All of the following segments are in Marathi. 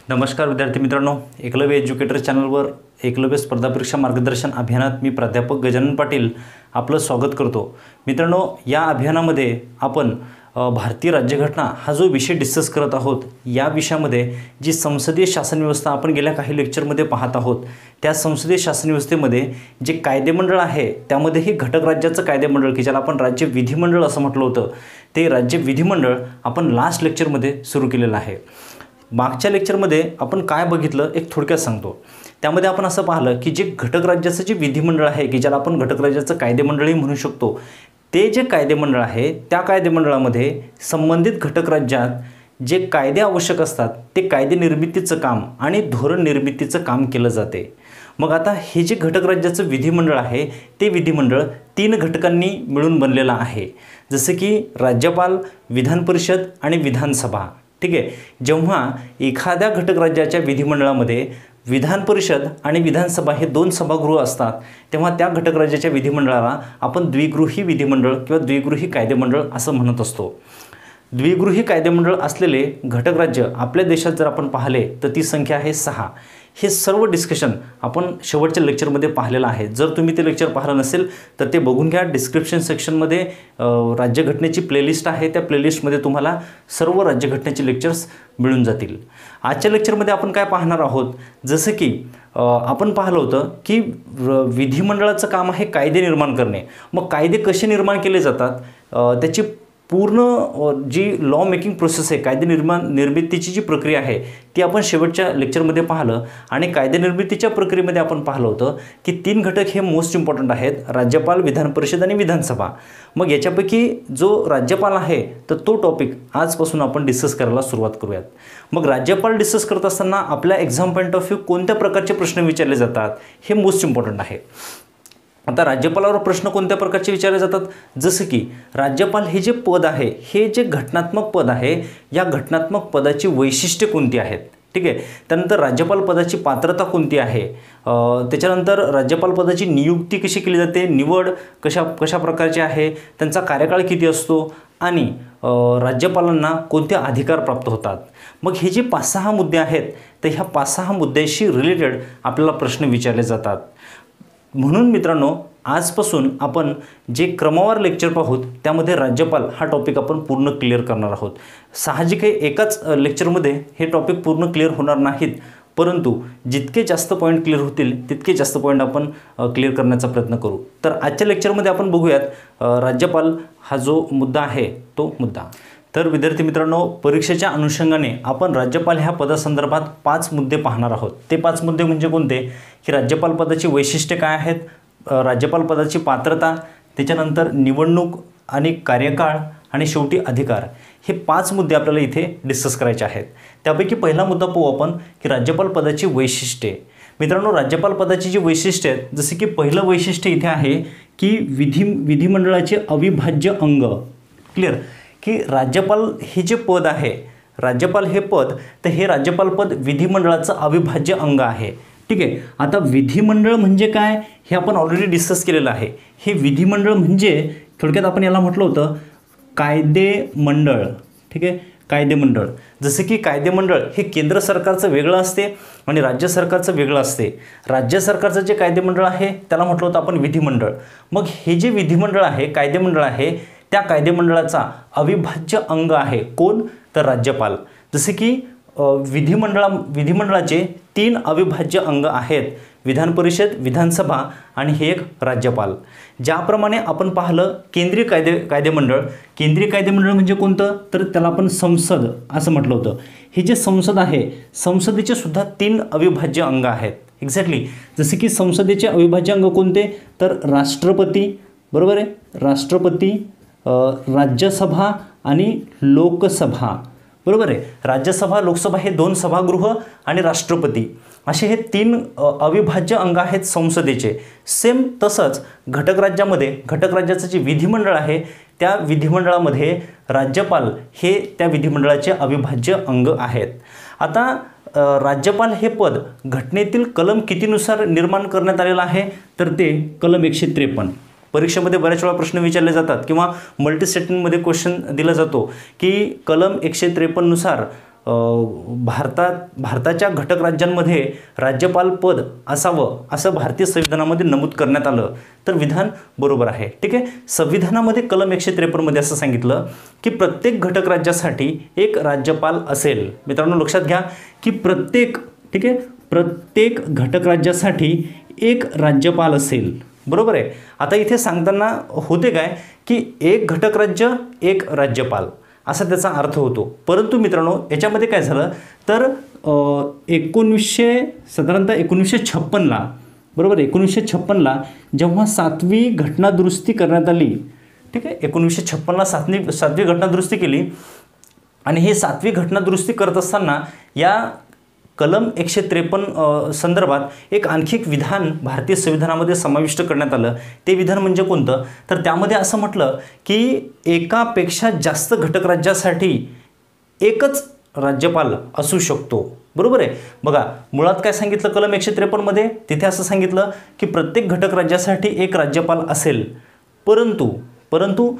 नमस्कार विद्यार्थी मित्रांनो, एकलव्य एज्युकेटर चॅनलवर एकलव्य स्पर्धा परीक्षा मार्गदर्शन अभियानात मी प्राध्यापक गजानन पाटील आपलं स्वागत करतो। मित्रांनो, या अभियानामध्ये आपण भारतीय राज्यघटना हा जो विषय डिस्कस करत आहोत, या विषयामध्ये जी संसदीय शासन व्यवस्था आपण गेल्या काही लेक्चरमध्ये पाहत आहोत, त्या संसदीय शासन व्यवस्थेमध्ये जे कायदेमंडळ आहे त्यामध्येही घटक राज्याचं कायदेमंडळ की ज्याला आपण राज्य विधिमंडळ असं म्हटलं होतं, ते राज्य विधिमंडळ आपण लास्ट लेक्चरमध्ये सुरू केलेलं आहे। मागच्या लेक्चरमध्ये आपण काय बघितलं एक थोडक्यात सांगतो। त्यामध्ये आपण असं पाहिलं की जे घटक राज्याचं जे विधिमंडळ आहे की ज्याला आपण घटक राज्याचं कायदेमंडळही म्हणू शकतो, ते जे कायदेमंडळ आहे त्या कायदेमंडळामध्ये संबंधित घटक राज्यात जे कायदे आवश्यक असतात ते कायदे निर्मितीचं काम आणि धोरण निर्मितीचं काम केलं जाते। मग आता हे जे घटक राज्याचं विधिमंडळ आहे ते विधिमंडळ 3 घटकांनी मिळून बनलेलं आहे, जसे की राज्यपाल, विधान परिषद आणि विधानसभा। ठीक आहे, जेव्हा एखाद्या घटक राज्याच्या विधिमंडळामध्ये विधान परिषद आणि विधानसभा हे 2 सभागृह असतात, तेव्हा त्या घटक राज्याच्या विधिमंडळाला आपण द्विगृही विधिमंडळ किंवा द्विगृही कायदेमंडळ असं म्हणत असतो। द्विगृही कायदेमंडळ असलेले घटक राज्य आपल्या देशात जर आपण पाहिले तर ती संख्या आहे 6। हे सर्व डिस्कशन आपण शेवटच्या लेक्चरमध्ये पाहिलेलं आहे। जर तुम्ही ते लेक्चर पाहिलं नसेल तर ते बघून घ्या। डिस्क्रिप्शन सेक्शनमध्ये राज्यघटनेची प्लेलिस्ट आहे, त्या प्लेलिस्टमध्ये तुम्हाला सर्व राज्यघटनेचे लेक्चर्स मिळून जातील। आजच्या लेक्चरमध्ये आपण काय पाहणार आहोत, जसं की आपण पाहिलं होतं की विधिमंडळाचं काम आहे कायदे निर्माण करणे। मग कायदे कसे निर्माण केले जातात, त्याची पूर्ण जी लॉ मेकिंग प्रोसेस आहे, कायदे निर्मितीची जी प्रक्रिया आहे ती आपण शेवटच्या लेक्चरमध्ये पाहिलं। आणि कायदे निर्मितीच्या प्रक्रियेमध्ये आपण पाहिलं होतं की 3 घटक हे मोस्ट इम्पॉर्टंट आहेत, राज्यपाल, विधान परिषद आणि विधानसभा। मग याच्यापैकी जो राज्यपाल आहे तर तो टॉपिक आजपासून आपण डिस्कस करायला सुरुवात करूयात। मग राज्यपाल डिस्कस करत असताना आपल्या एक्झाम पॉईंट ऑफ व्ह्यू कोणत्या प्रकारचे प्रश्न विचारले जातात हे मोस्ट इम्पॉर्टंट आहे। आता राज्यपालावर प्रश्न कोणत्या प्रकारचे विचारले जातात, जसं की राज्यपाल हे जे पद आहे हे जे घटनात्मक पद आहे, या घटनात्मक पदाची वैशिष्ट्ये कोणती आहेत। ठीक आहे, त्यानंतर राज्यपाल पदाची पात्रता कोणती आहे, त्याच्यानंतर राज्यपाल पदाची नियुक्ती कशी केली जाते, निवड कशा प्रकारची आहे, त्यांचा कार्यकाळ किती असतो आणि राज्यपालांना कोणते अधिकार प्राप्त होतात। मग हे जे 5-6 मुद्दे आहेत तर ह्या 5-6 मुद्द्याशी रिलेटेड आपल्याला प्रश्न विचारले जातात। म्हणून मित्रांनो, आजपासून आपण जे क्रमवार लेक्चर पाहूत त्यामध्ये राज्यपाल हा टॉपिक आपण पूर्ण क्लिअर करणार आहोत। साहजिक आहे एकाच लेक्चरमध्ये हे टॉपिक पूर्ण क्लिअर होणार नाहीत, परंतु जितके जास्त पॉईंट क्लिअर होतील तितके जास्त पॉईंट आपण क्लिअर करण्याचा प्रयत्न करू। तर आजच्या लेक्चरमध्ये आपण बघूयात राज्यपाल हा जो मुद्दा आहे तो मुद्दा। तर विद्यार्थी मित्रांनो, परीक्षेच्या अनुषंगाने आपण राज्यपाल ह्या पदासंदर्भात 5 मुद्दे पाहणार आहोत। ते 5 मुद्दे म्हणजे कोणते, की राज्यपाल पदाची वैशिष्ट्ये काय आहेत, राज्यपाल पदाची पात्रता, त्याच्यानंतर निवडणूक आणि कार्यकाळ आणि शेवटी अधिकार। हे 5 मुद्दे आपल्याला इथे डिस्कस करायचे आहेत। त्यापैकी पहिला मुद्दा पाहू आपण की राज्यपाल पदाची वैशिष्ट्ये। मित्रांनो, राज्यपाल पदाची जी वैशिष्ट्ये आहेत, जसे की पहिलं वैशिष्ट्य इथे आहे की विधिमंडळाचे अविभाज्य अंग। क्लिअर, की राज्यपाल हे जे पद आहे, राज्यपाल हे पद, तर हे राज्यपाल पद विधिमंडळाचं अविभाज्य अंग आहे। ठीक आहे, आता विधिमंडळ म्हणजे काय हे आपण ऑलरेडी डिस्कस केलेलं आहे। हे विधिमंडळ म्हणजे थोडक्यात आपण याला म्हटलं होतं कायदेमंडळ। ठीक आहे, कायदेमंडळ, जसे की कायदेमंडळ हे केंद्र सरकारचं वेगळं असते आणि राज्य सरकारचं वेगळं असते। राज्य सरकारचं जे कायदेमंडळ आहे त्याला म्हटलं होतं आपण विधिमंडळ। मग हे जे विधिमंडळ आहे, कायदेमंडळ आहे, त्या कायदेमंडळाचा अविभाज्य अंग आहे कोण, तर राज्यपाल। जसे की विधिमंडळाचे 3 अविभाज्य अंग आहेत, विधान परिषद, विधानसभा आणि हे एक राज्यपाल। ज्याप्रमाणे आपण पाहिलं केंद्रीय कायदेमंडळ म्हणजे कोणतं, तर त्याला आपण संसद असं म्हटलं होतं। हे जे संसद आहे, संसदेचे सुद्धा 3 अविभाज्य अंग आहेत। एक्झॅक्टली, जसे की संसदेचे अविभाज्य अंग कोणते, तर राष्ट्रपती, बरोबर आहे, राष्ट्रपती, राज्यसभा आणि लोकसभा, बरोबर आहे। राज्यसभा, लोकसभा हे 2 सभागृह आणि राष्ट्रपती असे हे 3 अविभाज्य अंग आहेत संसदेचे। सेम तसंच घटक राज्याचं जे विधिमंडळ आहे त्या विधिमंडळामध्ये राज्यपाल हे त्या विधिमंडळाचे अविभाज्य अंग आहेत। आता राज्यपाल हे पद घटनेतील कलम कितीनुसार निर्माण करण्यात आलेलं आहे, तर ते कलम 153। परीक्षेमध्ये बऱ्याच वेळा प्रश्न विचारले जातात किंवा मल्टी स्टेटमेंटमध्ये क्वेश्चन दिला जातो की कलम 153 नुसार भारताच्या घटक राज्यांमध्ये राज्यपाल पद असावं असं भारतीय संविधानामध्ये नमूद करण्यात आलं तर विधान बरोबर आहे. ठीक आहे. संविधानामध्ये कलम 153 असं सांगितलं की प्रत्येक घटक राज्यासाठी एक राज्यपाल असेल. मित्रांनो लक्षात घ्या की प्रत्येक घटक राज्यासाठी एक राज्यपाल असेल. बरोबर आहे. आता इथे सांगताना होते काय की एक घटक राज्य एक राज्यपाल असा त्याचा अर्थ होतो. परंतु मित्रांनो याच्यामध्ये काय झालं तर साधारणतः 1956ला बरोबर 1956ला जेव्हा 7वी घटनादुरुस्ती करण्यात आली. ठीक आहे. 1956ला 7वी घटनादुरुस्ती केली आणि हे 7वी घटनादुरुस्ती करत असताना या कलम 153 संदर्भात आणखी एक विधान भारतीय संविधानामध्ये समाविष्ट करण्यात आलं. ते विधान म्हणजे कोणतं तर त्यामध्ये असं म्हटलं की एकापेक्षा जास्त घटक राज्यासाठी एकच राज्यपाल असू शकतो. बरोबर आहे. बघा मुळात काय सांगितलं कलम 153 तिथे असं सांगितलं की प्रत्येक घटक राज्यासाठी एक राज्यपाल असेल. परंतु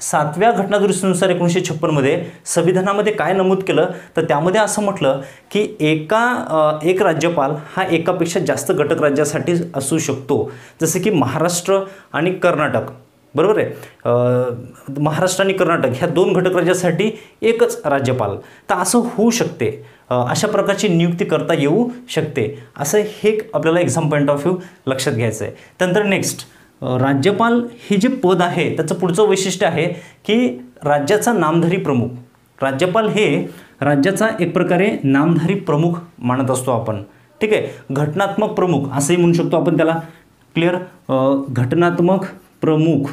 7व्या घटनादुरुस्तीनुसार 1956 संविधानामध्ये काय नमूद केलं तर त्यामध्ये असं म्हटलं की एक राज्यपाल हा एकापेक्षा जास्त घटक राज्यासाठी असू शकतो. जसे की महाराष्ट्र आणि कर्नाटक. बरोबर आहे. महाराष्ट्र आणि कर्नाटक ह्या 2 घटक राज्यासाठी एकच राज्यपाल. तर असं होऊ शकते. अशा प्रकारची नियुक्ती करता येऊ शकते. असं हे आपल्याला एक्झाम पॉईंट ऑफ व्ह्यू लक्षात घ्यायचं आहे. त्यानंतर नेक्स्ट राज्यपाल हे जे पद आहे त्याचं पुढचं वैशिष्ट्य आहे की राज्याचा नामधारी प्रमुख. राज्यपाल हे राज्याचा एक प्रकारे नामधारी प्रमुख मानत असतो आपण. ठीक आहे. घटनात्मक प्रमुख असंही म्हणू शकतो आपण त्याला. क्लिअर. घटनात्मक प्रमुख.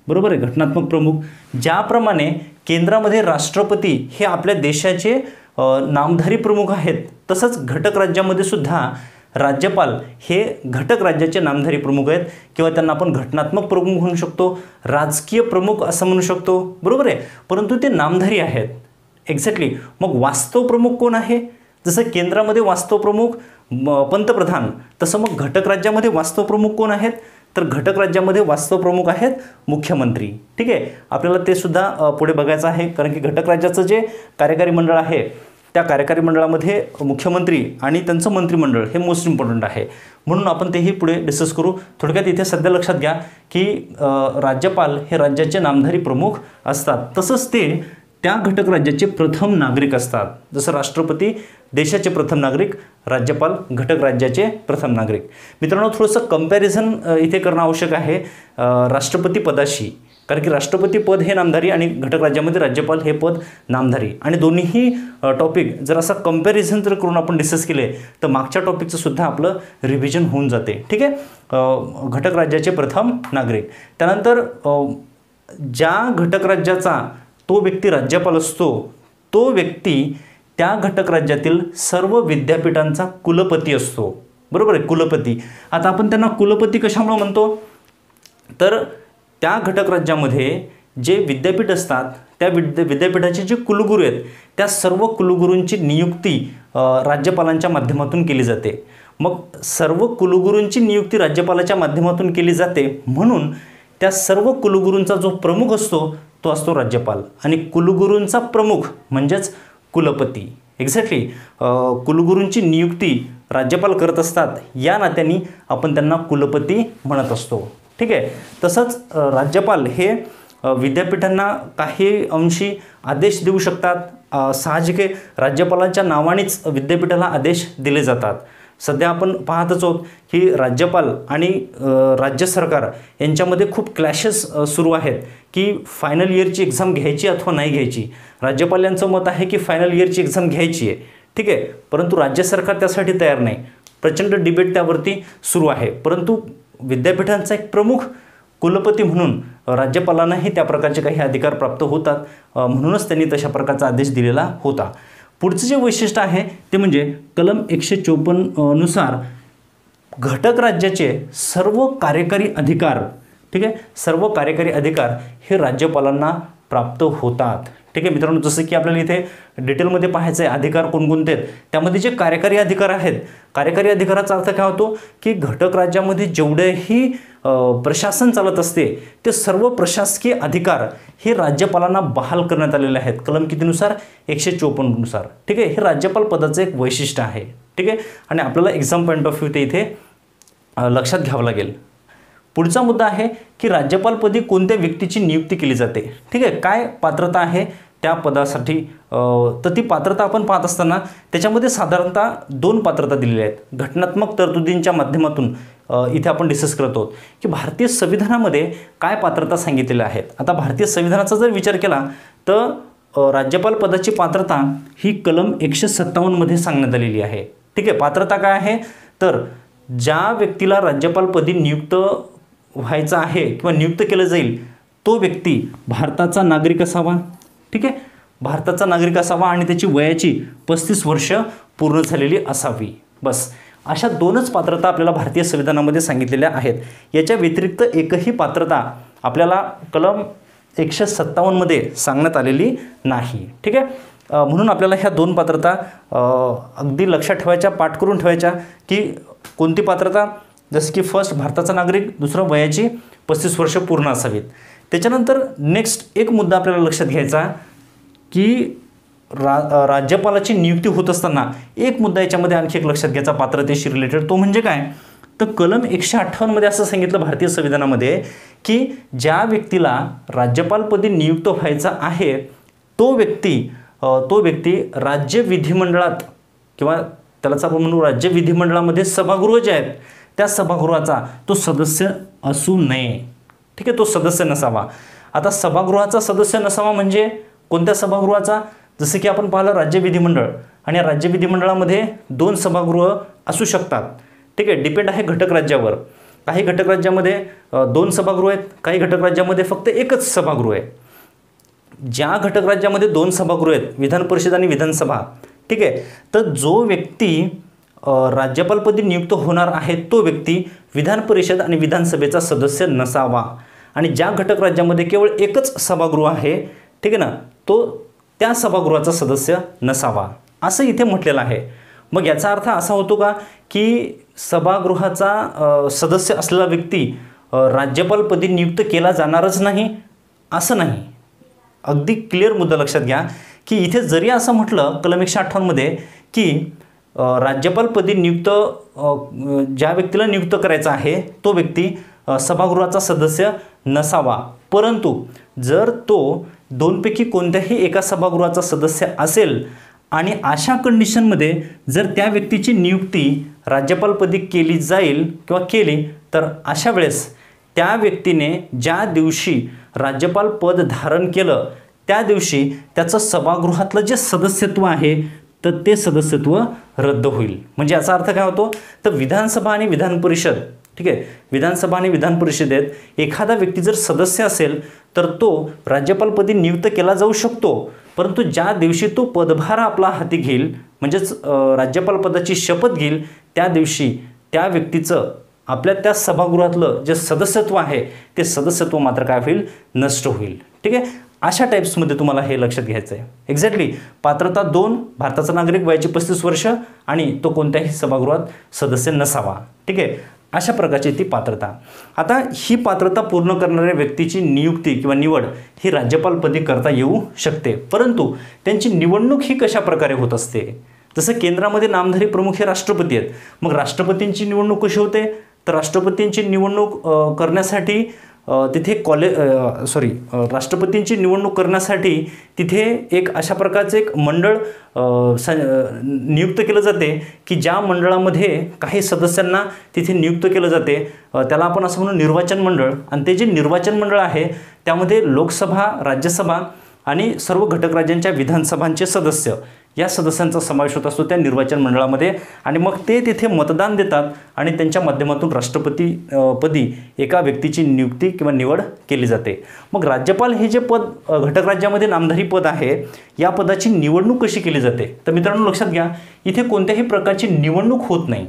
बरोबर आहे. घटनात्मक प्रमुख. ज्याप्रमाणे केंद्रामध्ये राष्ट्रपती हे आपल्या देशाचे नामधारी प्रमुख आहेत तसंच घटक राज्यामध्ये सुद्धा राज्यपाल हे घटक राज्याचे नामधारी प्रमुख आहेत किंवा त्यांना आपण घटनात्मक प्रमुख म्हणू शकतो, राजकीय प्रमुख असं म्हणू शकतो. बरोबर आहे. परंतु ते नामधारी आहेत. एक्झॅक्टली. मग वास्तव प्रमुख कोण आहे. जसं केंद्रामध्ये वास्तव प्रमुख पंतप्रधान तसं मग घटक राज्यामध्ये वास्तव प्रमुख कोण आहेत तर घटक राज्यामध्ये वास्तव प्रमुख आहेत मुख्यमंत्री. ठीक आहे. आपल्याला ते सुद्धा पुढे बघायचं आहे कारण की घटक राज्याचं जे कार्यकारी मंडळ आहे त्या कार्यकारी मंडळामध्ये मुख्यमंत्री आणि त्यांचं मंत्रिमंडळ हे मोस्ट इम्पॉर्टंट आहे. म्हणून आपण तेही पुढे डिस्कस करू. थोडक्यात इथे सध्या लक्षात घ्या की राज्यपाल हे राज्याचे नामधारी प्रमुख असतात तसंच ते त्या घटक राज्याचे प्रथम नागरिक असतात. जसं राष्ट्रपती देशाचे प्रथम नागरिक, राज्यपाल घटक राज्याचे प्रथम नागरिक. मित्रांनो थोडंसं कंपॅरिझन इथे करणं आवश्यक आहे राष्ट्रपती पदाशी. कारण की राष्ट्रपती पद हे नामधारी आणि घटक राज्यामध्ये राज्यपाल हे पद नामधारी आणि दोन्हीही टॉपिक जर असा कंपॅरिझन जर करून आपण डिस्कस केले तर मागच्या टॉपिकचं सुद्धा आपलं रिव्हिजन होऊन जाते. ठीक आहे. घटक राज्याचे प्रथम नागरिक. त्यानंतर ज्या घटक राज्याचा तो व्यक्ती राज्यपाल असतो तो व्यक्ती त्या घटक राज्यातील सर्व विद्यापीठांचा कुलपती असतो. बरोबर आहे. कुलपती. आता आपण त्यांना कुलपती कशामुळे म्हणतो तर त्या घटक राज्यामध्ये जे विद्यापीठ असतात त्या विद्यापीठाचे जे कुलगुरू आहेत त्या सर्व कुलगुरूंची नियुक्ती राज्यपालांच्या माध्यमातून केली जाते. मग सर्व कुलगुरूंची नियुक्ती राज्यपालाच्या माध्यमातून केली जाते म्हणून त्या सर्व कुलगुरूंचा जो प्रमुख असतो तो असतो राज्यपाल आणि कुलगुरूंचा प्रमुख म्हणजेच कुलपती. एक्झॅक्टली. कुलगुरूंची नियुक्ती राज्यपाल करत असतात या नात्याने आपण त्यांना कुलपती म्हणत असतो. ठीक आहे. तसंच राज्यपाल हे विद्यापीठांना काही अंशी आदेश देऊ शकतात. साहजिक आहे राज्यपालांच्या नावानेच विद्यापीठाला आदेश दिले जातात. सध्या आपण पाहतच आहोत की राज्यपाल आणि राज्य सरकार यांच्यामध्ये खूप क्लॅशेस सुरू आहेत की फायनल इयरची एक्झाम घ्यायची अथवा नाही घ्यायची. राज्यपाल यांचं मत आहे की फायनल इयरची एक्झाम घ्यायची आहे. ठीक आहे. परंतु राज्य सरकार त्यासाठी तयार नाही. प्रचंड डिबेट त्यावरती सुरू आहे. परंतु विद्यापीठांचा एक प्रमुख कुलपती म्हणून राज्यपालांनाही त्या प्रकारचे काही अधिकार प्राप्त होतात. म्हणूनच त्यांनी तशा प्रकारचा आदेश दिलेला होता. पुढचं जे वैशिष्ट्य आहे ते म्हणजे कलम 154 नुसार घटक राज्याचे सर्व कार्यकारी अधिकार. ठीक आहे. सर्व कार्यकारी अधिकार हे राज्यपालांना प्राप्त होतात. ठीक आहे मित्रांनो, जसं की आपल्याला इथे डिटेलमध्ये पाहायचं आहे अधिकार कोणकोणते आहेत. त्यामध्ये जे कार्यकारी अधिकार आहेत, कार्यकारी अधिकाराचा अर्थ काय होतो की घटक राज्यामध्ये जेवढेही प्रशासन चालत असते ते सर्व प्रशासकीय अधिकार हे राज्यपालांना बहाल करण्यात आलेले आहेत कलम कितीनुसार 154 नुसार. ठीक आहे, हे राज्यपाल पदाचं एक वैशिष्ट्य आहे. ठीक आहे, आणि आपल्याला एक्झाम पॉईंट ऑफ व्ह्यू ते इथे लक्षात घ्यावं लागेल. पुढचा मुद्दा आहे की राज्यपालपदी कोणत्या व्यक्तीची नियुक्ती केली जाते. ठीक आहे, काय पात्रता आहे त्या पदासाठी, तर ती पात्रता आपण पाहत असताना त्याच्यामध्ये साधारणतः 2 पात्रता दिलेल्या आहेत. घटनात्मक तरतुदींच्या माध्यमातून इथे आपण डिस्कस करत आहोत की भारतीय संविधानामध्ये काय पात्रता सांगितलेल्या आहेत. आता भारतीय संविधानाचा जर विचार केला तर राज्यपाल पदाची पात्रता ही कलम 157 मध्ये सांगण्यात आलेली आहे. ठीक आहे, पात्रता काय आहे तर ज्या व्यक्तीला राज्यपालपदी नियुक्त व्हायचं आहे किंवा नियुक्त केलं जाईल तो व्यक्ती भारताचा नागरिक असावा. ठीक आहे, भारताचा नागरिक असावा आणि त्याची वयाची 35 वर्ष पूर्ण झालेली असावी. बस अशा 2च पात्रता आपल्याला भारतीय संविधानामध्ये सांगितलेल्या आहेत. याच्या व्यतिरिक्त एकही पात्रता आपल्याला कलम 157 मध्ये सांगण्यात आलेली नाही. ठीक आहे, म्हणून आपल्याला ह्या 2 पात्रता अगदी लक्षात ठेवायच्या, पाठ करून ठेवायच्या की कोणती पात्रता, जसं की फर्स्ट भारताचा नागरिक, दुसरं वयाची 35 वर्ष पूर्ण असावीत. त्याच्यानंतर नेक्स्ट एक मुद्दा आपल्याला लक्षात घ्यायचा की राज्यपालाची नियुक्ती होत असताना एक मुद्दा याच्यामध्ये आणखी एक लक्षात घ्यायचा पात्रतेशी रिलेटेड, तो म्हणजे काय तर कलम 158 मध्ये असं सांगितलं भारतीय संविधानामध्ये की ज्या व्यक्तीला राज्यपालपदी नियुक्त व्हायचा आहे तो व्यक्ती राज्य विधिमंडळात किंवा त्यालाच आपण म्हणू राज्य विधिमंडळामध्ये सभागृह जे आहेत त्या सभागृहाचा तो सदस्य असू नये. ठीक आहे, तो सदस्य नसावा. आता सभागृहाचा सदस्य नसावा म्हणजे कोणत्या सभागृहाचा, जसं की आपण पाहिलं राज्य विधिमंडळ, आणि या राज्य विधिमंडळामध्ये 2 सभागृह असू शकतात. ठीक आहे, डिपेंड आहे घटक राज्यावर. काही घटक राज्यामध्ये 2 सभागृह आहेत, काही घटक राज्यामध्ये फक्त एकच सभागृह आहे. ज्या घटक राज्यामध्ये 2 सभागृह आहेत, विधान परिषद आणि विधानसभा, ठीक आहे, तर जो व्यक्ती राज्यपालपदी नियुक्त होणार आहे तो व्यक्ती विधान परिषद आणि विधानसभेचा सदस्य नसावा. आणि ज्या घटक राज्यामध्ये केवळ एकच सभागृह आहे, ठीक आहे ना, तो त्या सभागृहाचा सदस्य नसावा असं इथे म्हटलेलं आहे. मग याचा अर्थ असा होतो का की सभागृहाचा सदस्य असलेला व्यक्ती राज्यपालपदी नियुक्त केला जाणारच नाही, असं नाही. अगदी क्लिअर मुद्दा लक्षात घ्या की इथे जरी असं म्हटलं कलम 158 मध्ये की राज्यपालपदी नियुक्त ज्या व्यक्तीला नियुक्त करायचा आहे तो व्यक्ती सभागृहाचा सदस्य नसावा, परंतु जर तो 2 पैकी कोणत्याही एका सभागृहाचा सदस्य असेल आणि अशा कंडिशनमध्ये जर त्या व्यक्तीची नियुक्ती राज्यपालपदी केली जाईल किंवा केली तर अशा वेळेस त्या व्यक्तीने ज्या दिवशी राज्यपाल पद धारण केलं त्या दिवशी त्याचं सभागृहातलं जे सदस्यत्व आहे तर ते सदस्यत्व रद्द होईल. म्हणजे याचा अर्थ काय होतो तर विधानसभा आणि विधान परिषद, ठीक आहे, विधानसभा आणि विधान परिषदेत एखादा व्यक्ती जर सदस्य असेल तर तो राज्यपालपदी नियुक्त केला जाऊ शकतो, परंतु ज्या दिवशी तो पदभार आपला हाती घेईल म्हणजेच राज्यपाल पदाची शपथ घेईल त्या दिवशी त्या व्यक्तीचं आपल्या त्या सभागृहातलं जे सदस्यत्व आहे ते सदस्यत्व मात्र काय होईल, नष्ट होईल. ठीक आहे, अशा टाईप्समध्ये तुम्हाला हे लक्षात घ्यायचं आहे. एक्झॅक्टली पात्रता 2 भारताचा नागरिक वयाची 35 वर्ष आणि तो कोणत्याही सभागृहात सदस्य नसावा. ठीक आहे, अशा प्रकारची ती पात्रता. आता ही पात्रता पूर्ण करणाऱ्या व्यक्तीची नियुक्ती किंवा निवड ही राज्यपालपदी करता येऊ शकते, परंतु त्यांची निवडणूक ही कशा प्रकारे होत असते. जसं केंद्रामध्ये नामधारी प्रमुख हे राष्ट्रपती आहेत, मग राष्ट्रपतींची निवडणूक कशी होते तर राष्ट्रपतींची निवडणूक करण्यासाठी तिथे राष्ट्रपतींची निवडणूक करण्यासाठी तिथे एक अशा प्रकारचे एक मंडळ नियुक्त केलं जाते की ज्या मंडळामध्ये काही सदस्यांना तिथे नियुक्त केलं जाते, त्याला आपण असं म्हणू निर्वाचन मंडळ. आणि ते जे निर्वाचन मंडळ आहे त्यामध्ये लोकसभा, राज्यसभा आणि सर्व घटक राज्यांच्या विधानसभांचे सदस्य या सदस्यांचा समावेश होत असतो त्या निर्वाचन मंडळामध्ये. आणि मग ते तिथे मतदान देतात आणि त्यांच्या माध्यमातून राष्ट्रपती पदी एका व्यक्तीची नियुक्ती किंवा निवड केली जाते. मग राज्यपाल हे जे पद घटक राज्यामध्ये नामधारी पद आहे या पदाची निवडणूक कशी केली जाते तर मित्रांनो लक्षात घ्या, इथे कोणत्याही प्रकारची निवडणूक होत नाही.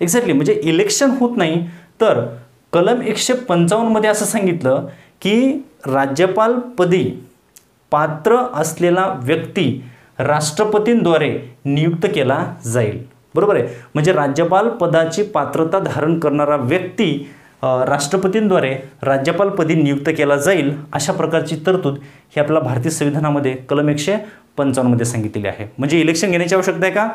एक्झॅक्टली म्हणजे इलेक्शन होत नाही, तर कलम 155 मध्ये असं सांगितलं की राज्यपालपदी पात्र असलेला व्यक्ती राष्ट्रपतींद्वारे नियुक्त केला जाईल. बरोबर आहे. म्हणजे राज्यपाल पदाची पात्रता धारण करणारा व्यक्ती राष्ट्रपतींद्वारे राज्यपालपदी नियुक्त केला जाईल, अशा प्रकारची तरतूद ही आपल्याला भारतीय संविधानामध्ये कलम 155 मध्ये सांगितलेली आहे. म्हणजे इलेक्शन घेण्याची आवश्यकता आहे का?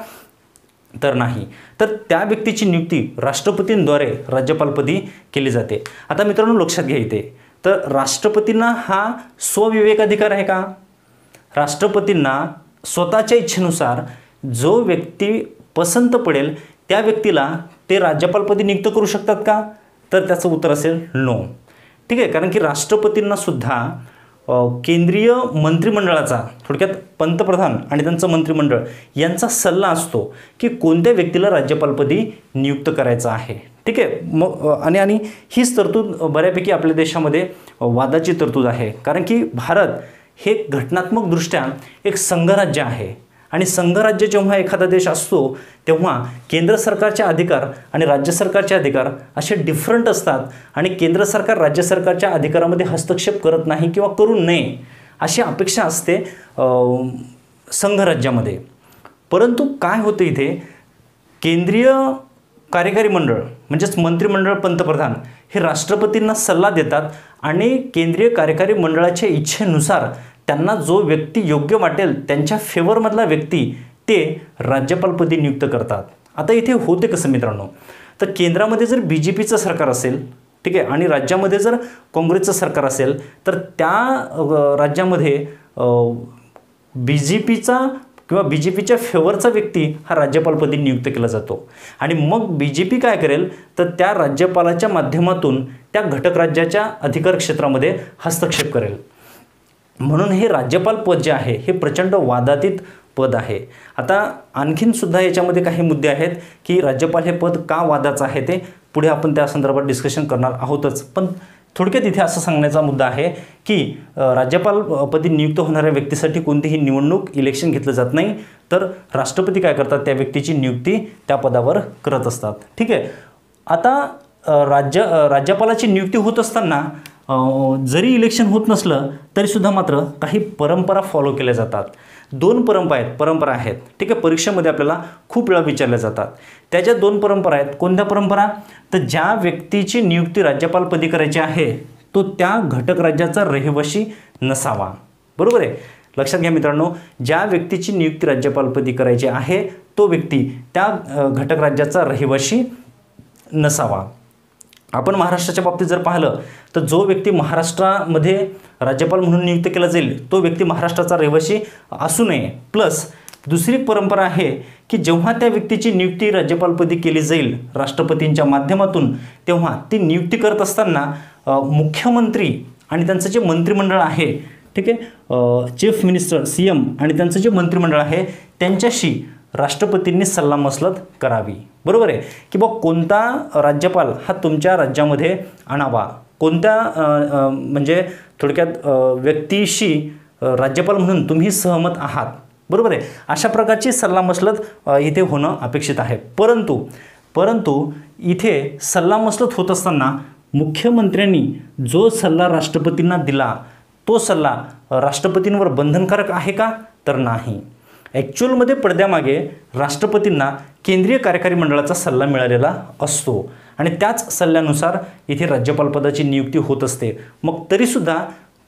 तर नाही. तर त्या व्यक्तीची नियुक्ती राष्ट्रपतींद्वारे राज्यपालपदी केली जाते. आता मित्रांनो लक्षात घ्या इथे, तर राष्ट्रपतींना हा स्वविवेकाधिकार आहे का? राष्ट्रपतींना स्वतःच्या इच्छेनुसार जो व्यक्ती पसंत पडेल त्या व्यक्तीला ते राज्यपालपदी नियुक्त करू शकतात का? तर त्याचं उत्तर असेल नो. ठीक आहे. कारण की राष्ट्रपतींना सुद्धा केंद्रीय मंत्रिमंडळाचा, थोडक्यात पंतप्रधान आणि त्यांचं मंत्रिमंडळ यांचा सल्ला असतो की कोणत्या व्यक्तीला राज्यपालपदी नियुक्त करायचं आहे. ठीक आहे. मग आणि हीच तरतूद बऱ्यापैकी आपल्या देशामध्ये वादाची तरतूद आहे. कारण की भारत हे घटनात्मकदृष्ट्या एक संघराज्य आहे आणि संघराज्य जेव्हा एखादा देश असतो तेव्हा केंद्र सरकारचे अधिकार आणि राज्य सरकारचे अधिकार असे डिफरंट असतात आणि केंद्र सरकार राज्य सरकारच्या अधिकारामध्ये हस्तक्षेप करत नाही किंवा करू नये अशी अपेक्षा असते संघराज्यामध्ये. परंतु काय होतं इथे, केंद्रीय कार्यकारी मंडळ म्हणजेच मंत्रिमंडळ, पंतप्रधान हे राष्ट्रपतींना सल्ला देतात आणि केंद्रीय कार्यकारी मंडळाच्या इच्छेनुसार त्यांना जो व्यक्ती योग्य वाटेल त्यांच्या फेवरमधला व्यक्ती ते राज्यपालपदी नियुक्त करतात. आता इथे होते कसं मित्रांनो, तर केंद्रामध्ये जर BJPचं सरकार असेल, ठीक आहे, आणि राज्यामध्ये जर काँग्रेसचं सरकार असेल तर त्या राज्यामध्ये BJPचा किंवा BJPच्या फेवरचा व्यक्ती हा राज्यपालपदी नियुक्त केला जातो आणि मग BJP काय करेल तर त्या राज्यपालाच्या माध्यमातून त्या घटक राज्याच्या अधिकार क्षेत्रामध्ये हस्तक्षेप करेल. म्हणून हे राज्यपाल पद जे आहे हे प्रचंड वादातीत पद आहे. आता आणखीन सुद्धा याच्यामध्ये काही मुद्दे आहेत की राज्यपाल हे पद का वादाचं आहे ते पुढे आपण त्या संदर्भात डिस्कशन करणार आहोतच. पण थोडक्यात इथे असं सांगण्याचा मुद्दा आहे की राज्यपालपदी नियुक्त होणाऱ्या व्यक्तीसाठी कोणतीही निवडणूक इलेक्शन घेतलं जात नाही, तर राष्ट्रपती काय करतात त्या व्यक्तीची नियुक्ती त्या पदावर करत असतात. ठीक आहे. आता राज्यपालाची नियुक्ती होत असताना जरी इलेक्शन होत नसलं तरीसुद्धा मात्र काही परंपरा फॉलो केल्या जातात. 2 परंपरा आहेत. ठीक आहे. परीक्षेमध्ये आपल्याला खूप वेळा विचारल्या जातात. त्याच्या 2 परंपरा आहेत. कोणत्या परंपरा? तर ज्या व्यक्तीची नियुक्ती राज्यपालपदी करायची आहे तो त्या घटक राज्याचा रहिवासी नसावा. बरोबर आहे. लक्षात घ्या मित्रांनो, ज्या व्यक्तीची नियुक्ती राज्यपालपदी करायची आहे तो व्यक्ती त्या घटक राज्याचा रहिवासी नसावा. आपण महाराष्ट्राच्या बाबतीत जर पाहिलं तर जो व्यक्ती महाराष्ट्रामध्ये राज्यपाल म्हणून नियुक्त केला जाईल तो व्यक्ती महाराष्ट्राचा रहिवासी असू नये. प्लस दुसरी परंपरा आहे की जेव्हा त्या व्यक्तीची नियुक्ती राज्यपालपदी केली जाईल राष्ट्रपतींच्या माध्यमातून तेव्हा ती नियुक्ती करत असताना मुख्यमंत्री आणि त्यांचं जे मंत्रिमंडळ आहे, ठीक आहे, चीफ मिनिस्टर CM आणि त्यांचं जे मंत्रिमंडळ आहे त्यांच्याशी राष्ट्रपतींनी सल्लामसलत करावी. बरोबर आहे की बा कोणता राज्यपाल हा तुमच्या राज्यामध्ये आणावा, कोणत्या म्हणजे थोडक्यात व्यक्तीशी राज्यपाल म्हणून तुम्ही सहमत आहात. बरोबर आहे. अशा प्रकारची सल्लामसलत इथे होणं अपेक्षित आहे. परंतु इथे सल्लामसलत होत असताना मुख्यमंत्र्यांनी जो सल्ला राष्ट्रपतींना दिला तो सल्ला राष्ट्रपतींवर बंधनकारक आहे का? तर नाही. ॲक्च्युअलमध्ये पडद्यामागे राष्ट्रपतींना केंद्रीय कार्यकारी मंडळाचा सल्ला मिळालेला असतो आणि त्याच सल्ल्यानुसार इथे राज्यपालपदाची नियुक्ती होत असते. मग तरीसुद्धा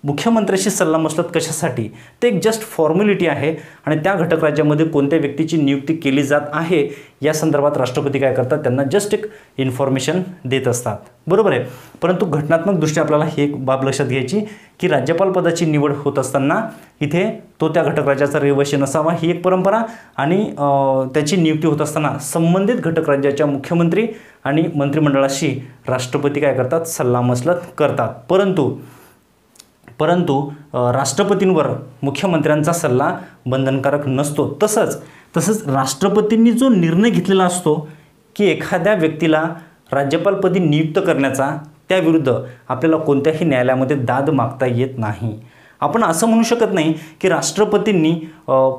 मुख्यमंत्र्याशी सल्लामसलत कशासाठी? ते एक जस्ट फॉर्मॅलिटी आहे आणि त्या घटक राज्यामध्ये कोणत्या व्यक्तीची नियुक्ती केली जात आहे या संदर्भात राष्ट्रपती काय करतात, त्यांना जस्ट एक इन्फॉर्मेशन देत असतात. बरोबर आहे. परंतु घटनात्मकदृष्ट्या आपल्याला ही एक बाब लक्षात घ्यायची की राज्यपालपदाची निवड होत असताना इथे तो त्या घटक राज्याचा रहिवासी नसावा ही एक परंपरा आणि त्याची नियुक्ती होत असताना संबंधित घटक राज्याच्या मुख्यमंत्री आणि मंत्रिमंडळाशी राष्ट्रपती काय करतात, सल्लामसलत करतात. परंतु राष्ट्रपतींवर मुख्यमंत्र्यांचा सल्ला बंधनकारक नसतो. तसंच राष्ट्रपतींनी जो निर्णय घेतलेला असतो की एखाद्या व्यक्तीला राज्यपालपदी नियुक्त करण्याचा, त्याविरुद्ध आपल्याला कोणत्याही न्यायालयामध्ये दाद मागता येत नाही. आपण असं म्हणू शकत नाही की राष्ट्रपतींनी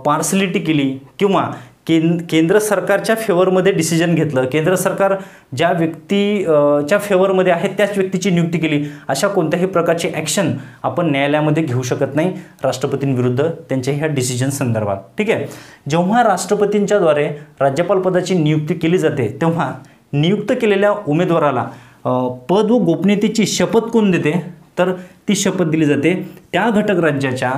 पार्सलिटी केली किंवा केंद्र सरकारच्या फेवरमध्ये डिसिजन घेतलं, केंद्र सरकार ज्या व्यक्तीच्या फेवरमध्ये आहे त्याच व्यक्तीची नियुक्ती केली, अशा कोणत्याही प्रकारची ॲक्शन आपण न्यायालयामध्ये घेऊ शकत नाही राष्ट्रपतींविरुद्ध त्यांच्या ह्या डिसिजन संदर्भात. ठीक आहे. जेव्हा राष्ट्रपतींच्याद्वारे राज्यपाल पदाची नियुक्ती केली जाते तेव्हा नियुक्त केलेल्या उमेदवाराला पद व गोपनीयतेची शपथ कोण देते, तर ती शपथ दिली जाते त्या घटक राज्याच्या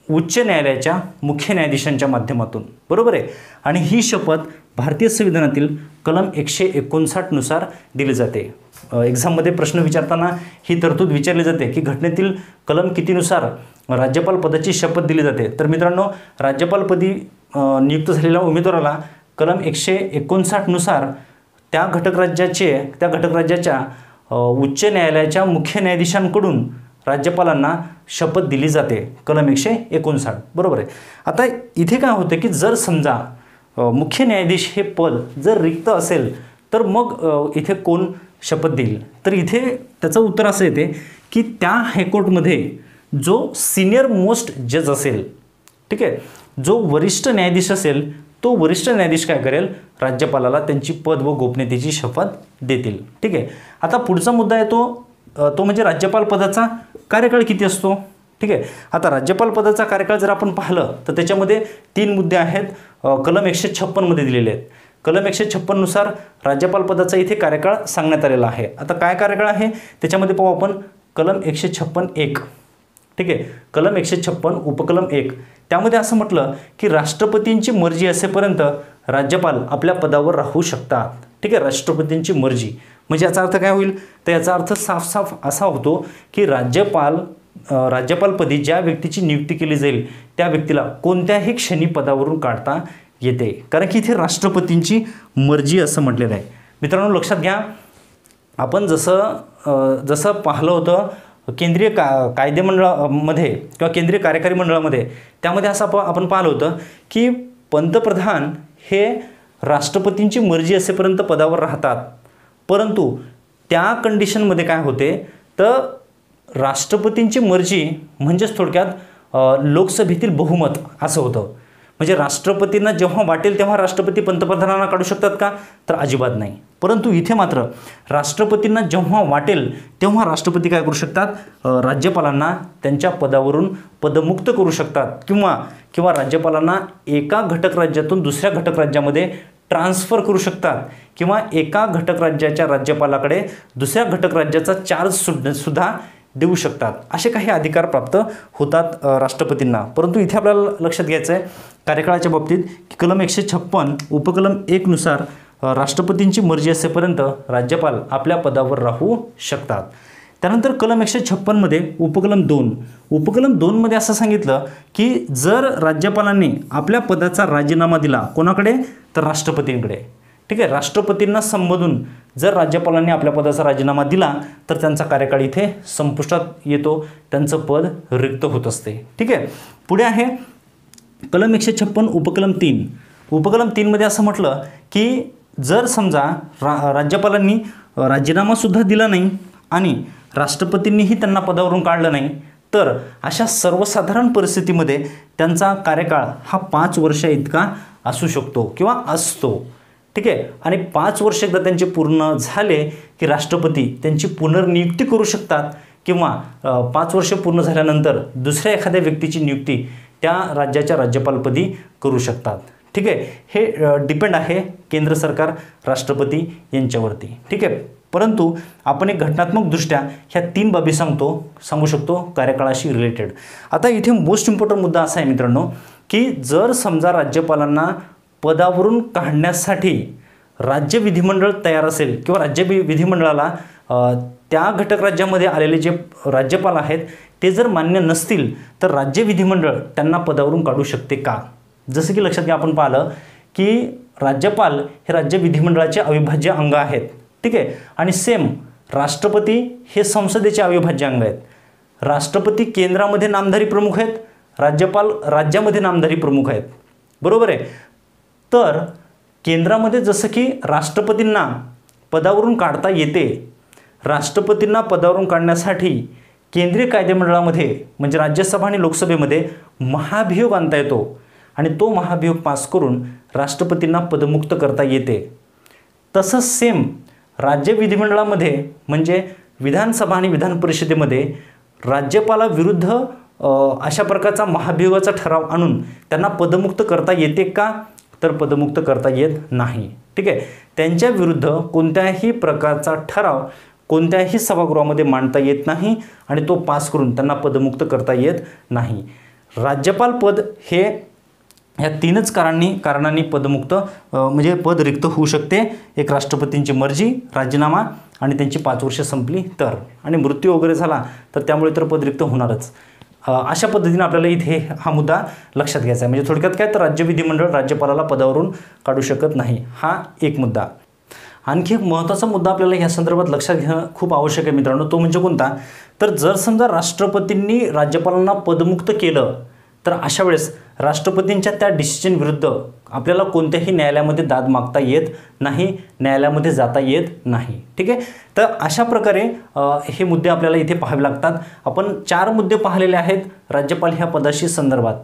उच्च न्यायालयाच्या मुख्य न्यायाधीशांच्या माध्यमातून. बरोबर आहे. आणि ही शपथ भारतीय संविधानातील कलम 159 नुसार दिली जाते. एक्झाममध्ये प्रश्न विचारताना ही तरतूद विचारली जाते की घटनेतील कलम कितीनुसार राज्यपाल पदाची शपथ दिली जाते. तर मित्रांनो, राज्यपालपदी नियुक्त झालेल्या उमेदवाराला कलम 159 नुसार त्या घटक राज्याच्या उच्च न्यायालयाच्या मुख्य न्यायाधीशांकडून राज्यपालांना शपथ दिली जाते. कलम 159. बरोबर आहे. आता इथे काय होतं की जर समजा मुख्य न्यायाधीश हे पद जर रिक्त असेल तर मग इथे कोण शपथ देईल, तर इथे त्याचं उत्तर असं येते की त्या हायकोर्टमध्ये जो सिनियर मोस्ट जज असेल, ठीक आहे, जो वरिष्ठ न्यायाधीश असेल, तो वरिष्ठ न्यायाधीश काय करेल, राज्यपालाला त्यांची पद व गोपनीयतेची शपथ देतील. ठीक आहे. आता पुढचा मुद्दा येतो तो म्हणजे राज्यपाल पदाचा कार्यकाळ किती असतो. ठीक आहे. आता राज्यपाल पदाचा कार्यकाळ जर आपण पाहिलं तर त्याच्यामध्ये 3 मुद्दे आहेत, कलम 156 मध्ये दिलेले आहेत. कलम 156 नुसार राज्यपाल पदाचा इथे कार्यकाळ सांगण्यात आलेला आहे. आता काय कार्यकाळ आहे त्याच्यामध्ये पाहू आपण. कलम 156(1). ठीक आहे. कलम 156 उपकलम 1 त्यामध्ये असं म्हटलं की राष्ट्रपतींची मर्जी असेपर्यंत राज्यपाल आपल्या पदावर राहू शकतात. ठीक आहे. राष्ट्रपतींची मर्जी म्हणजे याचा अर्थ काय होईल, तर याचा अर्थ साफ असा होतो की राज्यपालपदी ज्या व्यक्तीची नियुक्ती केली जाईल त्या व्यक्तीला कोणत्याही क्षणी पदावरून काढता येते, कारण की इथे राष्ट्रपतींची मर्जी असं म्हटलेलं आहे. मित्रांनो, लक्षात घ्या, आपण जसं पाहिलं होतं केंद्रीय कायदेमंडळामध्ये किंवा केंद्रीय कार्यकारी मंडळामध्ये, त्यामध्ये असं आपण पाहिलं होतं की पंतप्रधान हे राष्ट्रपतींची मर्जी असेपर्यंत पदावर राहतात, परंतु त्या कंडिशनमध्ये काय होते, तर राष्ट्रपतींची मर्जी म्हणजेच थोडक्यात लोकसभेतील बहुमत असं होतं. म्हणजे राष्ट्रपतींना जेव्हा वाटेल तेव्हा राष्ट्रपती पंतप्रधानांना काढू शकतात का, तर अजिबात नाही. परंतु इथे मात्र राष्ट्रपतींना जेव्हा वाटेल तेव्हा राष्ट्रपती काय करू शकतात, राज्यपालांना त्यांच्या पदावरून पदमुक्त करू शकतात किंवा राज्यपालांना एका घटक राज्यातून दुसऱ्या घटक राज्यामध्ये ट्रान्सफर करू शकतात किंवा एका घटक राज्याच्या राज्यपालाकडे दुसऱ्या घटक राज्याचा चार्ज सुद्धा देऊ शकतात. असे काही अधिकार प्राप्त होतात राष्ट्रपतींना. परंतु इथे आपल्याला लक्षात घ्यायचं आहे कार्यकाळाच्या बाबतीत की कलम 156 उपकलम 1 नुसार राष्ट्रपतींची मर्जी असेपर्यंत राज्यपाल आपल्या पदावर राहू शकतात. त्यानंतर कलम 156 मध्ये उपकलम 2 मध्ये असं सांगितलं की जर राज्यपालांनी आपल्या पदाचा राजीनामा दिला कोणाकडे, तर राष्ट्रपतींकडे. ठीक आहे. राष्ट्रपतींना संबोधून जर राज्यपालांनी आपल्या पदाचा राजीनामा दिला तर त्यांचा कार्यकाळ इथे संपुष्टात येतो, त्यांचं पद रिक्त होत असते. ठीक आहे. पुढे आहे कलम 156 उपकलम 3. उपकलम 3 मध्ये असं म्हटलं की जर समजा राज्यपालांनी राजीनामासुद्धा दिला नाही आणि राष्ट्रपतींनीही त्यांना पदावरून काढलं नाही, तर अशा सर्वसाधारण परिस्थितीमध्ये त्यांचा कार्यकाळ हा 5 वर्ष इतका असू शकतो किंवा असतो. ठीक आहे. आणि 5 वर्ष एकदा त्यांचे पूर्ण झाले की राष्ट्रपती त्यांची पुनर्नियुक्ती करू शकतात किंवा 5 वर्ष पूर्ण झाल्यानंतर दुसऱ्या एखाद्या व्यक्तीची नियुक्ती त्या राज्याच्या राज्यपालपदी करू शकतात. ठीक आहे. हे डिपेंड आहे केंद्र सरकार राष्ट्रपती यांच्यावरती. ठीक आहे. परंतु आपण एक घटनात्मकदृष्ट्या ह्या 3 बाबी सांगू शकतो कार्यकाळाशी रिलेटेड. आता इथे मोस्ट इम्पॉर्टंट मुद्दा असा आहे मित्रांनो की जर समजा राज्यपालांना पदावरून काढण्यासाठी राज्य विधिमंडळ तयार असेल किंवा राज्य विधिमंडळाला त्या घटक राज्यामध्ये आलेले जे राज्यपाल आहेत ते जर मान्य नसतील तर राज्य विधिमंडळ त्यांना पदावरून काढू शकते का. जसं की लक्षात घ्या, आपण पाहिलं की राज्यपाल हे राज्य विधिमंडळाचे अविभाज्य अंग आहेत. ठीक आहे. आणि सेम राष्ट्रपती हे संसदेचे अविभाज्य अंग आहेत. राष्ट्रपती केंद्रामध्ये नामधारी प्रमुख आहेत, राज्यपाल राज्यामध्ये नामधारी प्रमुख आहेत. बरोबर आहे. तर केंद्रामध्ये जसं की राष्ट्रपतींना पदावरून काढता येते, राष्ट्रपतींना पदावरून काढण्यासाठी केंद्रीय कायदेमंडळामध्ये म्हणजे राज्यसभा आणि लोकसभेमध्ये महाभियोग आणता येतो. आणि तो महाभियोग पास करून राष्ट्रपतींना पदमुक्त करता येते. तसंच सेम राज्य विधिमंडळामध्ये म्हणजे विधानसभा आणि विधान परिषदेमध्ये राज्यपालाविरुद्ध अशा प्रकारचा महाभियोगाचा ठराव आणून त्यांना पदमुक्त करता येते का? तर पदमुक्त करता येत नाही. ठीक आहे, त्यांच्या विरुद्ध कोणत्याही प्रकारचा ठराव कोणत्याही सभागृहामध्ये मांडता येत नाही आणि तो पास करून त्यांना पदमुक्त करता येत नाही. राज्यपाल पद हे या तीनच कारणांनी पदमुक्त म्हणजे पद रिक्त होऊ शकते. एक राष्ट्रपतींची मर्जी, राजीनामा आणि त्यांची 5 वर्ष संपली तर, आणि मृत्यू वगैरे झाला तर त्यामुळे तर पद रिक्त होणारच. अशा पद्धतीने आपल्याला इथे हा मुद्दा लक्षात घ्यायचा आहे. म्हणजे थोडक्यात काय, तर राज्य विधिमंडळ राज्यपालाला पदावरून काढू शकत नाही, हा एक मुद्दा. आणखी एक महत्त्वाचा मुद्दा आपल्याला या संदर्भात लक्षात घेणं खूप आवश्यक आहे मित्रांनो. तो म्हणजे कोणता, तर जर समजा राष्ट्रपतींनी राज्यपालांना पदमुक्त केलं तर अशा वेळेस राष्ट्रपतींच्या त्या डिसिजन विरुद्ध आपल्याला कोणत्याही न्यायालयामध्ये दाद मागता येत नाही, न्यायालयामध्ये जाता येत नाही. ठीक आहे, तर अशा प्रकारे हे मुद्दे आपल्याला इथे पाहावे लागतात. आपण 4 मुद्दे पाहिलेले आहेत राज्यपाल ह्या पदाशी संदर्भात.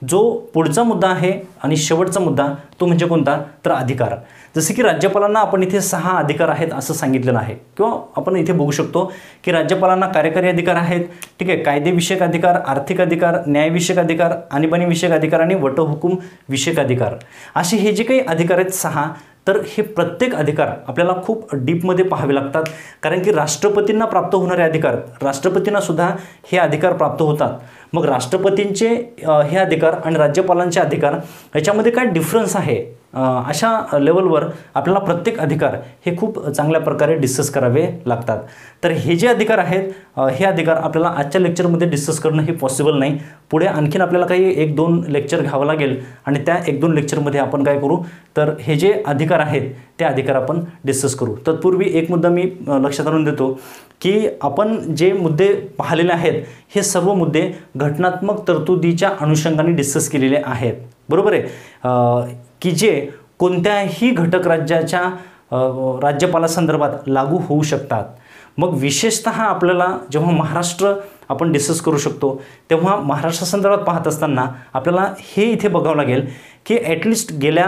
जो पुढचा मुद्दा आहे आणि शेवटचा मुद्दा तो म्हणजे कोणता, तर अधिकार. जसे की राज्यपालांना आपण इथे 6 अधिकार आहेत असं सांगितलेलं आहे, किंवा आपण इथे बघू शकतो की राज्यपालांना कार्यकारी अधिकार आहेत. ठीक आहे, कायदेविषयक अधिकार, आर्थिक अधिकार, न्यायविषयक अधिकार, आणीबाणीविषयक अधिकार आणि वटहुकूम विषयक अधिकार, असे हे जे काही अधिकार आहेत 6, तर हे प्रत्येक अधिकार आपल्याला खूप डीपमध्ये पाहावे लागतात. कारण की राष्ट्रपतींना प्राप्त होणारे अधिकार राष्ट्रपतींना सुद्धा हे अधिकार प्राप्त होतात. मग राष्ट्रपतींचे हे अधिकार आणि राज्यपालांचे अधिकार याच्यामध्ये काय डिफरन्स आहे, अशा लेवलवर आपल्याला प्रत्येक अधिकार हे खूप चांगल्या प्रकारे डिस्कस करावे लागतात. तर हे जे अधिकार आहेत हे अधिकार आपल्याला आजच्या लेक्चरमध्ये डिस्कस करणं हे पॉसिबल नाही. पुढे आणखीन आपल्याला काही 1-2 लेक्चर घ्यावं लागेल आणि त्या 1-2 लेक्चरमध्ये आपण काय करू, तर हे जे अधिकार आहेत ते अधिकार आपण डिस्कस करू. तत्पूर्वी एक मुद्दा मी लक्षात आणून देतो की आपण जे मुद्दे पाहिलेले आहेत हे सर्व मुद्दे घटनात्मक तरतुदीच्या अनुषंगाने डिस्कस केलेले आहेत. बरोबर आहे, की जे कोणत्याही घटक राज्याच्या राज्यपालासंदर्भात लागू होऊ शकतात. मग विशेषतः आपल्याला जेव्हा महाराष्ट्र आपण डिस्कस करू शकतो तेव्हा महाराष्ट्रासंदर्भात पाहत असताना आपल्याला हे इथे बघावं लागेल की ॲटलिस्ट गेल्या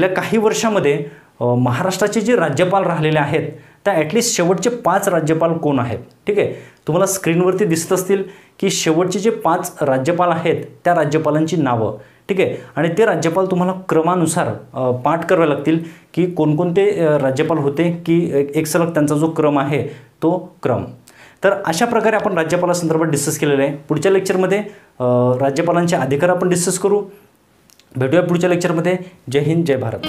काही वर्षामध्ये महाराष्ट्राचे जे राज्यपाल राहिलेले आहेत त्या ॲटलिस्ट शेवटचे 5 राज्यपाल कोण आहेत. ठीक आहे, तुम्हाला स्क्रीनवरती दिसत असतील की शेवटचे जे 5 राज्यपाल आहेत त्या राज्यपालांची नावं. ठीक आहे, आणि ते राज्यपाल तुम्हाला क्रमानुसार पाठ करावे लागतील की कोणकोणते राज्यपाल होते, की एक सलग त्यांचा जो क्रम आहे तो क्रम. तर अशा प्रकारे आपण राज्यपालासंदर्भात डिस्कस केलेलं आहे. पुढच्या लेक्चरमध्ये राज्यपालांचे अधिकार आपण डिस्कस करू. भेटूया पुढच्या लेक्चरमध्ये. जय हिंद, जय भारत.